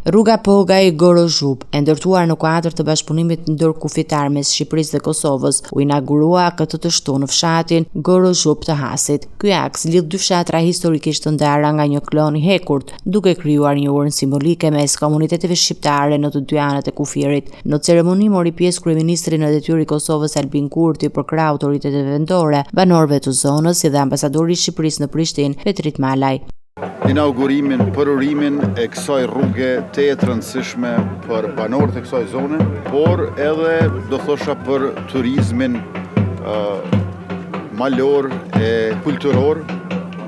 Rruga Pogaj-Gorozhub, e ndërtuar në kuadër të bashkëpunimit ndërkufitar mes Shqipërisë dhe Kosovës, u inaugurua këtë të shtunë në fshatin Gorozhub të Hasit. Ky aks lidh dy fshatra historikisht të ndara nga një klon i hekurt, duke krijuar një urnë simbolike mes komuniteteve shqiptare në të dy anët e kufirit. Në ceremoni mori pjesë kryeministri në detyrë i Kosovës Albin Kurti për krah autoritetet vendore, banorëve të zonës si dhe ambasadori i Shqipërisë në Prishtinë, Petrit Malaj. Inaugurimin, përurimin e kësaj rruge të rëndësishme për banorët e kësaj zone, por edhe do thosha për turizmin malor e kulturor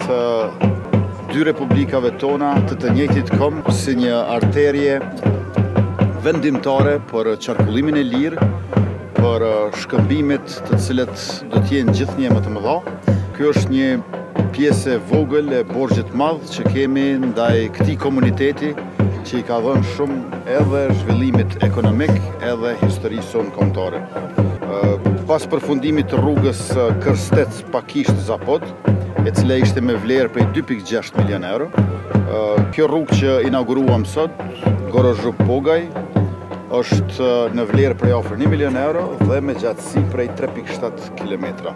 të dy republikave tona të njëjtit kom, si një arterje vendimtare për qarkullimin e lirë, për shkëmbimet të cilët do t'jenë gjithnjë më të mëdha. Kjo është një pjesë e vogël e borxhit madh që kemi ndaj këtij komuniteti që i ka dhënë shumë edhe zhvillimit ekonomik edhe historisë sonë kombëtare. Pas përfundimit të rrugës Kërstec-Pakisht-Zapot, e cila ishte me vlerë prej 2.6 milion euro, kjo rrugë që inauguruam sot, Gorozhub-Pogaj, është në vlerë prej afër 1 milion euro dhe me gjatësi prej 3.7 kilometra.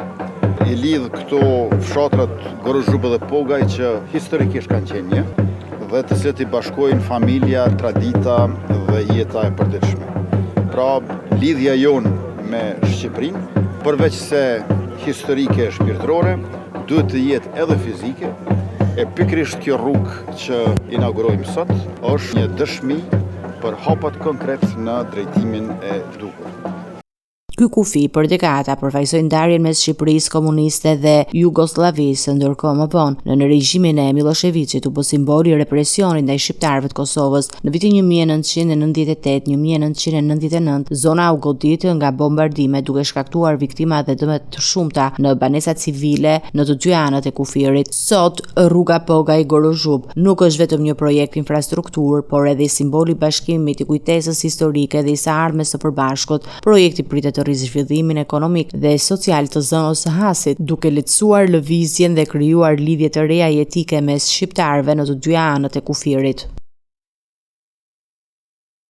I lidh këto fshatrat Gorozhub dhe Pogaj që historikisht kanë qenë një dhe të cilët i bashkojnë familja, tradita dhe jeta e përditshme. Pra, lidhja jonë me Shqipërinë, përveç se historike e shpirtërore, duhet të jetë edhe fizike, e pikërisht kjo rrugë që inaugurojmë sot është një dëshmi për hapat konkret në drejtimin e duhur. Ky kufi për dekada përfaqësoi ndarjen mes Shqipërisë komuniste dhe Jugosllavisë, ndërkohë më vonë në regjimin e Miloševićit u bë simboli i represionit ndaj shqiptarëve të Kosovës. Në vitin 1998-1999, zona u godit nga bombardime duke shkaktuar viktima dhe dëme të shumta në banesa civile në të dy anët e kufirit. Sot rruga Pogaj-Gorozhub nuk është vetëm një projekt infrastruktur, por edhe simboli i bashkimit, i kujtesës historike dhe i së ardhmes së përbashkët. Projekti pritet të rizhvillimin ekonomik dhe social të zonës së Hasit, duke lehtësuar lëvizjen dhe krijuar lidhje të reja jetike mes shqiptarëve në të dy anët e kufirit.